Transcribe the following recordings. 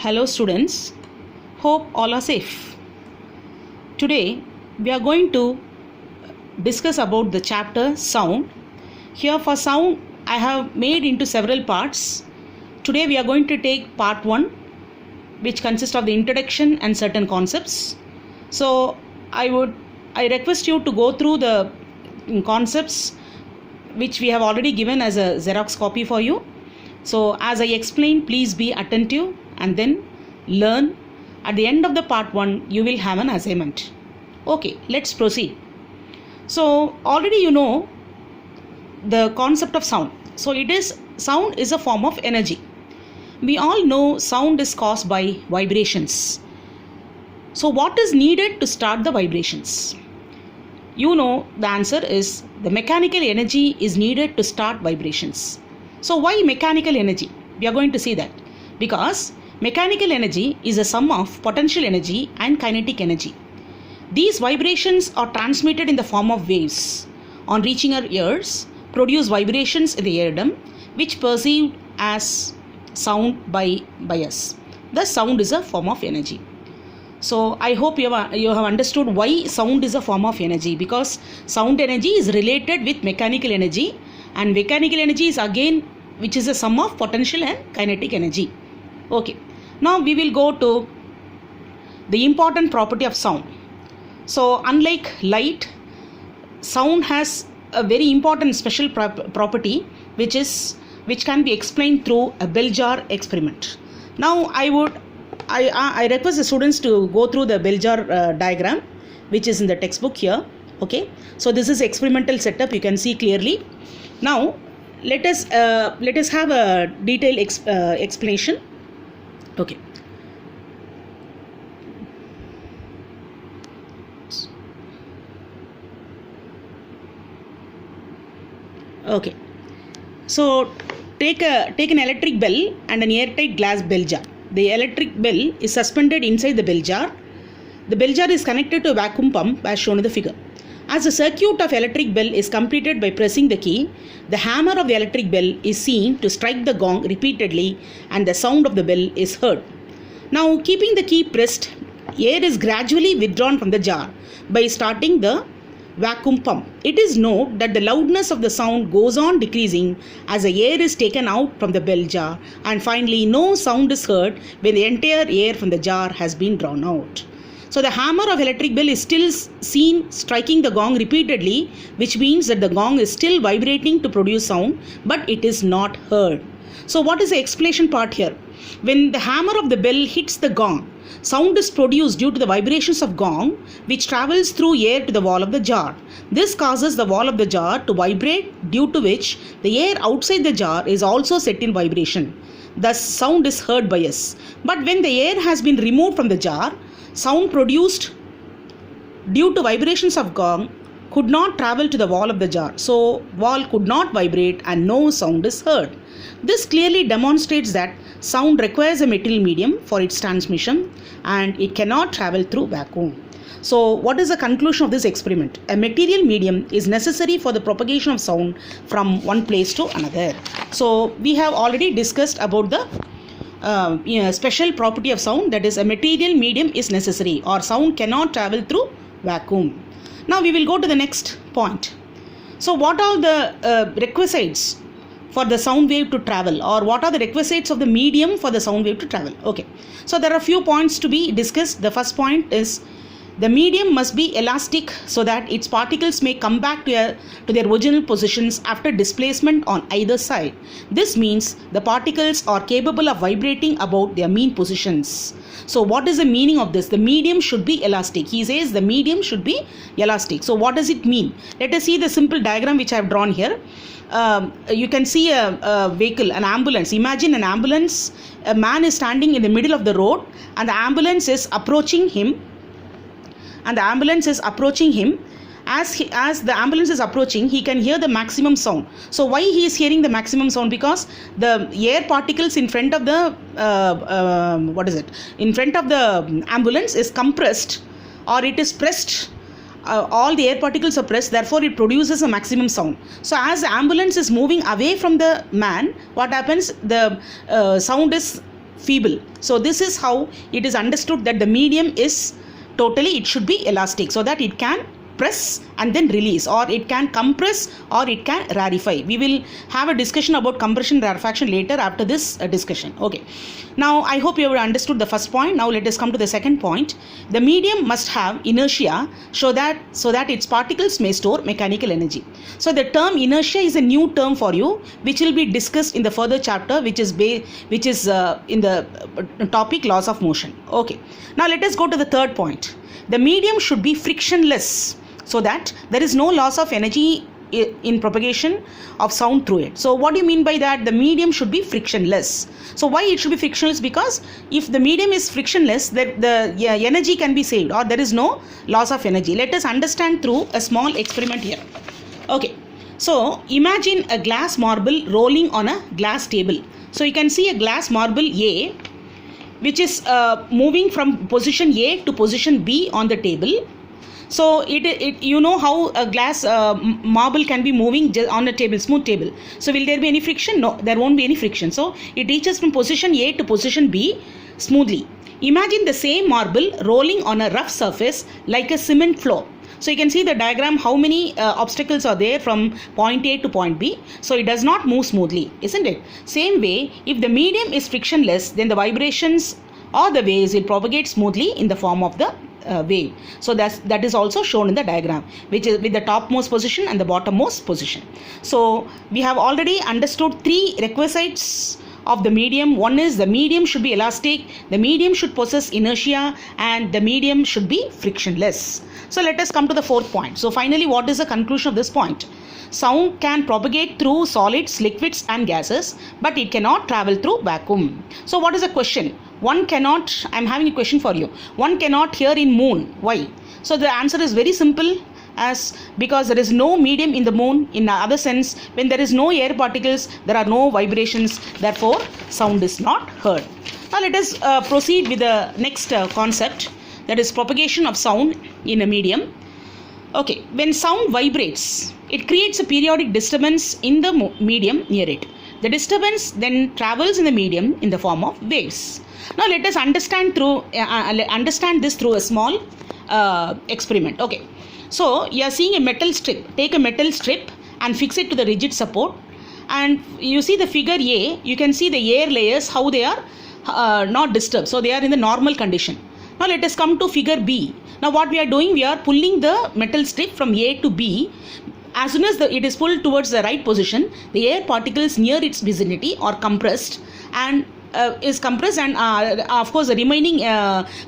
Hello students, hope all are safe. Today we are going to discuss about the chapter sound. Here for sound I have made into several parts. Today we are going to take part 1, which consists of the introduction and certain concepts. So I request you to go through the concepts which we have already given as a Xerox copy for you. So as I explain, please be attentive and then learn. At the end of the part 1 you will have an assignment. Okay, let's proceed. So already you know the concept of sound. So sound is a form of energy. We all know sound is caused by vibrations. So what is needed to start the vibrations? You know the answer is the mechanical energy is needed to start vibrations. So why mechanical energy? We are going to see that. Because mechanical energy is a sum of potential energy and kinetic energy. These vibrations are transmitted in the form of waves. On reaching our ears, produce vibrations in the eardrum, which perceived as sound by us. Thus sound is a form of energy. So I hope you have understood why sound is a form of energy, because sound energy is related with mechanical energy, and mechanical energy is again which is a sum of potential and kinetic energy. Okay, now we will go to the important property of sound. So unlike light, sound has a very important special property which can be explained through a bell jar experiment. Now I request the students to go through the bell jar diagram, which is in the textbook here. Okay, so this is experimental setup, you can see clearly. Now let us have a detailed explanation. Okay. Okay. So take an electric bell and an airtight glass bell jar. The electric bell is suspended inside the bell jar. The bell jar is connected to a vacuum pump as shown in the figure. As the circuit of electric bell is completed by pressing the key, the hammer of the electric bell is seen to strike the gong repeatedly and the sound of the bell is heard. Now, keeping the key pressed, air is gradually withdrawn from the jar by starting the vacuum pump. It is noted that the loudness of the sound goes on decreasing as the air is taken out from the bell jar, and finally no sound is heard when the entire air from the jar has been drawn out. So the hammer of electric bell is still seen striking the gong repeatedly, which means that the gong is still vibrating to produce sound, but it is not heard. So what is the explanation part here? When the hammer of the bell hits the gong, sound is produced due to the vibrations of gong, which travels through air to the wall of the jar. This causes the wall of the jar to vibrate, due to which the air outside the jar is also set in vibration. Thus sound is heard by us. But when the air has been removed from the jar, sound produced due to vibrations of gong could not travel to the wall of the jar. So wall could not vibrate and no sound is heard. This clearly demonstrates that sound requires a material medium for its transmission and it cannot travel through vacuum. So what is the conclusion of this experiment? A material medium is necessary for the propagation of sound from one place to another. So we have already discussed about the special property of sound, that is a material medium is necessary or sound cannot travel through vacuum. Now we will go to the next point. So what are the requisites for the sound wave to travel, or what are the requisites of the medium for the sound wave to travel? Okay, so there are a few points to be discussed. The first point is the medium must be elastic so that its particles may come back to their original positions after displacement on either side. This means the particles are capable of vibrating about their mean positions. So what is the meaning of this? The medium should be elastic. He says the medium should be elastic. So what does it mean? Let us see the simple diagram which I have drawn here. You can see a vehicle, an ambulance. Imagine an ambulance. A man is standing in the middle of the road and the ambulance is approaching him. As the ambulance is approaching, he can hear the maximum sound. So why he is hearing the maximum sound? Because the air particles in front of the ambulance is compressed, or it is pressed. All the air particles are pressed, therefore it produces a maximum sound. So as the ambulance is moving away from the man, what happens? The sound is feeble. So this is how it is understood that the medium is totally, it should be elastic so that it can press and then release, or it can compress, or it can rarefy. We will have a discussion about compression rarefaction later after this discussion. Okay, now I hope you have understood the first point. Now let us come to the second point. The medium must have inertia so that its particles may store mechanical energy. So the term inertia is a new term for you, which will be discussed in the further chapter, which is in the topic laws of motion. Okay, now let us go to the third point. The medium should be frictionless so that there is no loss of energy in propagation of sound through it. So what do you mean by that? The medium should be frictionless. So why it should be frictionless? Because if the medium is frictionless, the energy can be saved, or there is no loss of energy. Let us understand through a small experiment here. Okay, so imagine a glass marble rolling on a glass table. So you can see a glass marble A, which is moving from position A to position B on the table. So you know how a glass marble can be moving on a table, smooth table. So will there be any friction? No, there won't be any friction. So it reaches from position A to position B smoothly. Imagine the same marble rolling on a rough surface like a cement floor. So you can see the diagram, how many obstacles are there from point A to point B. So it does not move smoothly, isn't it? Same way, if the medium is frictionless, then the vibrations or the waves will propagate smoothly in the form of the wave. So that is also shown in the diagram, which is with the topmost position and the bottommost position. So we have already understood three requisites of the medium. One is the medium should be elastic, the medium should possess inertia, and the medium should be frictionless. So let us come to the fourth point. So finally, what is the conclusion of this point? Sound can propagate through solids, liquids and gases, but it cannot travel through vacuum. So what is the question? One cannot, I am having a question for you. One cannot hear in moon. Why? So the answer is very simple, because there is no medium in the moon. In the other sense, when there is no air particles, there are no vibrations, therefore sound is not heard. Now let us proceed with the next concept, that is propagation of sound in a medium. Okay, when sound vibrates, it creates a periodic disturbance in the medium near it. The disturbance then travels in the medium in the form of waves. Now let us understand this through a small experiment. Okay, so you are seeing a metal strip. Take a metal strip and fix it to the rigid support, and you see the figure A. You can see the air layers, how they are not disturbed. So they are in the normal condition. Now let us come to figure B. Now what we are doing, we are pulling the metal strip from A to B. As soon as it is pulled towards the right position, the air particles near its vicinity are compressed, and of course the remaining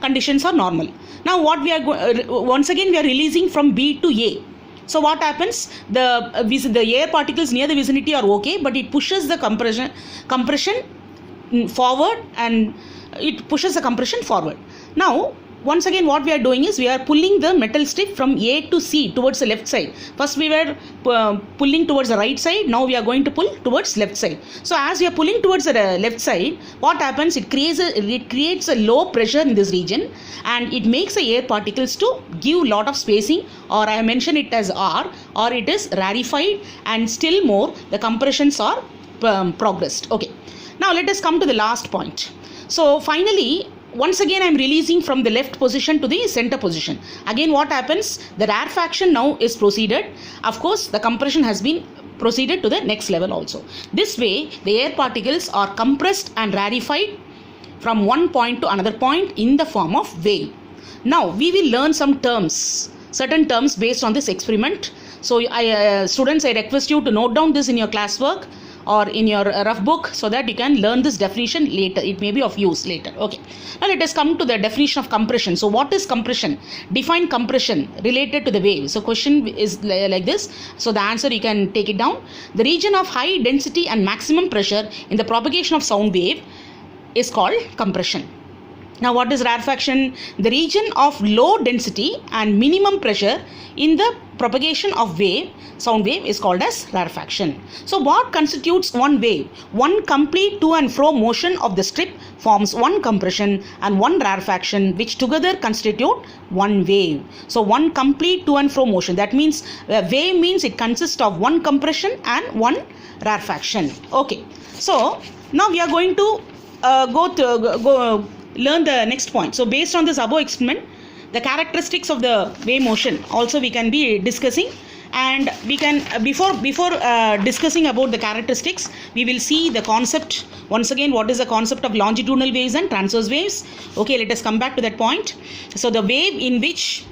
conditions are normal. Now what we are once again we are releasing from B to A. So what happens? The air particles near the vicinity are okay, but it pushes the compression forward, and it pushes the compression forward. Now once again what we are doing is we are pulling the metal strip from A to C towards the left side. First we were pulling towards the right side, now we are going to pull towards left side. So as we are pulling towards the left side, what happens? It creates a low pressure in this region, and it makes the air particles to give lot of spacing, or I mention it as R, or it is rarefied, and still more the compressions are progressed. Okay, now let us come to the last point. So finally, once again I am releasing from the left position to the center position. Again what happens? The rarefaction now is proceeded. Of course the compression has been proceeded to the next level also. This way the air particles are compressed and rarefied from one point to another point in the form of wave. Now we will learn some terms, certain terms based on this experiment. So students, I request you to note down this in your classwork or in your rough book, so that you can learn this definition later. It may be of use later. Okay, now let us come to the definition of compression. So what is compression? Define compression related to the wave. So question is like this. So the answer, you can take it down. The region of high density and maximum pressure in the propagation of sound wave is called compression. Now what is rarefaction? The region of low density and minimum pressure in the propagation of sound wave is called as rarefaction. So what constitutes one wave? One complete to and fro motion of the strip forms one compression and one rarefaction, which together constitute one wave. So one complete to and fro motion, that means wave means it consists of one compression and one rarefaction. Okay, so now we are going to learn the next point. So based on this above experiment, the characteristics of the wave motion also we can be discussing, and we can before discussing about the characteristics, we will see the concept once again. What is the concept of longitudinal waves and transverse waves? Okay, let us come back to that point. So the wave in which